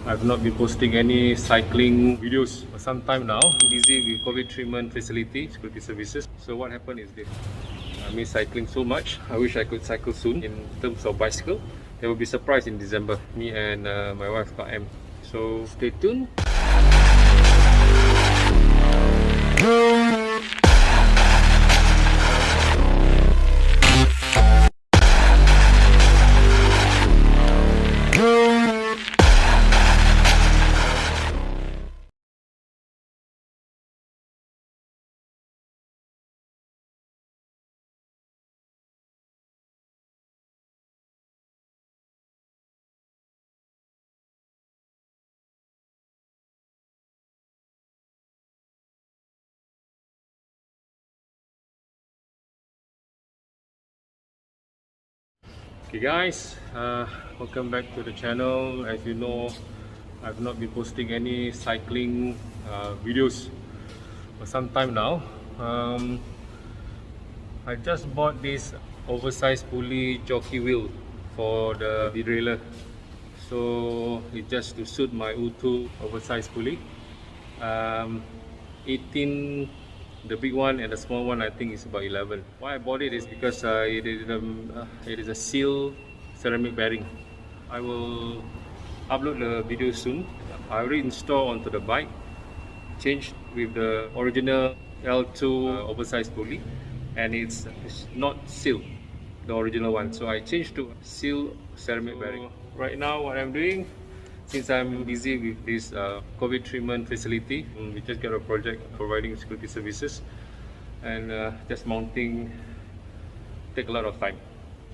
I've not been posting any cycling videos for some time now. I'm busy with COVID treatment facility, security services. So what happened is this. I miss cycling so much. I wish I could cycle soon in terms of bicycle. There will be surprise in December. Me and my wife Kak M. So stay tuned. Okay guys, welcome back to the channel. As you know, I've not been posting any cycling videos for some time now. I just bought this oversized pulley jockey wheel for the derailleur. So it's just to suit my U2 oversized pulley. 18, the big one, and the small one I think is about 11. Why I bought it is because it is a seal ceramic bearing. I will upload the video soon. I already installed onto the bike, changed with the original L2 oversized pulley, and it's not sealed, the original one. So I changed to seal ceramic bearing. Right now what I'm doing, since I'm busy with this COVID treatment facility, we just got a project providing security services, and just mounting take a lot of time.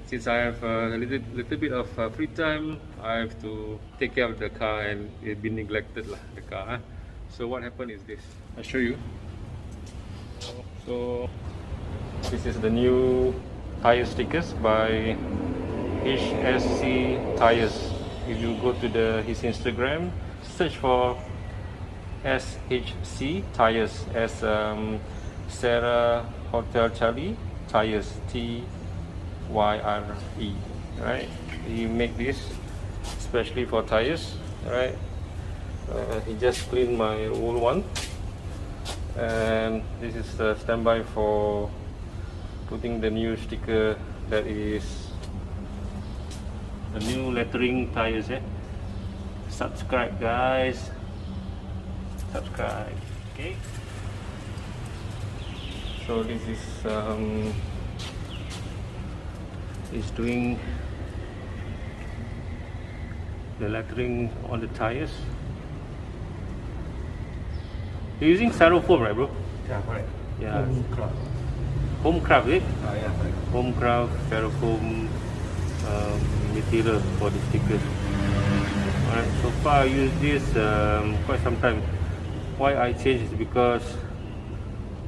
Since I have a little bit of free time, I have to take care of the car, and it's been neglected lah, the car. So what happened is this. I'll show you. So this is the new tire stickers by HSC Tires. If you go to his Instagram, search for SHC Tires, as Sarah Hotel Charlie Tires, TYRE. Right? He make this especially for tires. Right? He just cleaned my old one, and this is the standby for putting the new sticker, that is the new lettering tires. Subscribe guys, subscribe. Okay, so this is doing the lettering on the tires. You're using styrofoam, right bro? Yeah, correct. Yeah. Home craft. Home craft, eh? Yeah, correct. Home craft styrofoam material for the stickers. Alright, so far I use this quite some time. Why I change is because,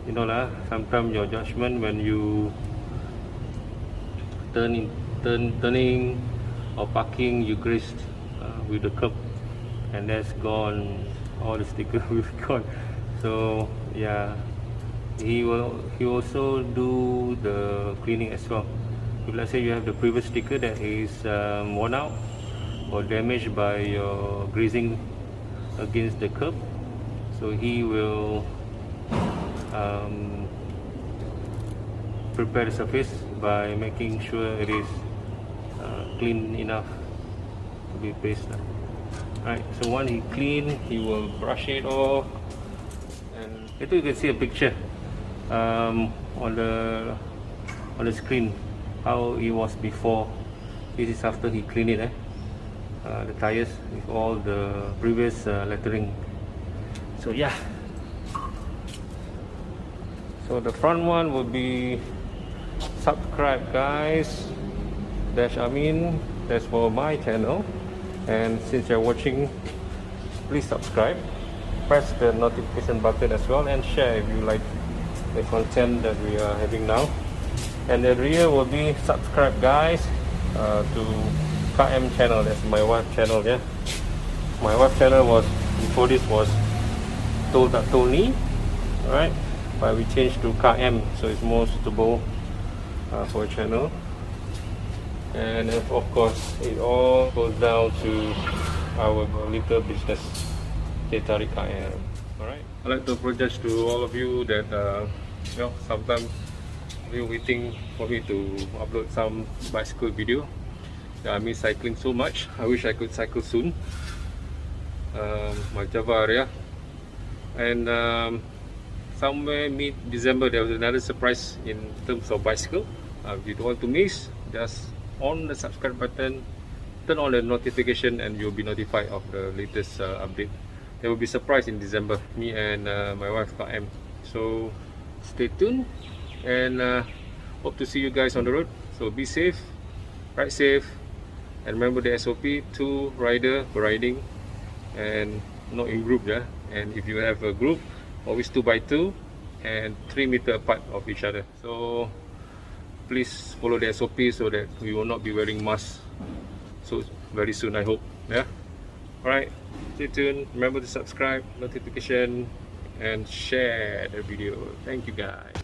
you know lah, sometimes your judgment when you turning or parking, you graced with the curb, and that's gone. All the stickers will be gone. So yeah, he also do the cleaning as well. If let's say you have the previous sticker that is worn out or damaged by your grazing against the curb, so he will prepare the surface by making sure it is clean enough to be pasted. Right, so once he clean, he will brush it off, and later you can see a picture on the screen how it was before. This is after he cleaned it, the tires with all the previous lettering. So yeah, so the front one will be subscribe guys dash Amin. That's for my channel, and since you're watching, please subscribe, press the notification button as well, and share if you like the content that we are having now. And the rear will be subscribe guys to KM channel. That's my wife channel. Yeah, my wife channel was, before this was Tol Tak Tol Nihhh, right? But we changed to KM, so it's more suitable for a channel. And of course it all goes down to our little business. Tarik I am. Alright. I'd like to apologize to all of you that sometimes you're waiting for me to upload some bicycle video. I miss cycling so much. I wish I could cycle soon. My Java area. And somewhere mid-December there was another surprise in terms of bicycle. If you don't want to miss, just on the subscribe button, turn on the notification, and you'll be notified of the latest update. There will be surprise in December, me and my wife KM. So stay tuned, and hope to see you guys on the road. So be safe, ride safe, and remember the SOP: 2 rider per riding, and not in group. Yeah, and if you have a group, always 2 by 2 and 3 meters apart of each other. So please follow the SOP so that we will not be wearing masks so very soon, I hope. Yeah. Alright, stay tuned. Remember to subscribe, notification, and share the video. Thank you guys.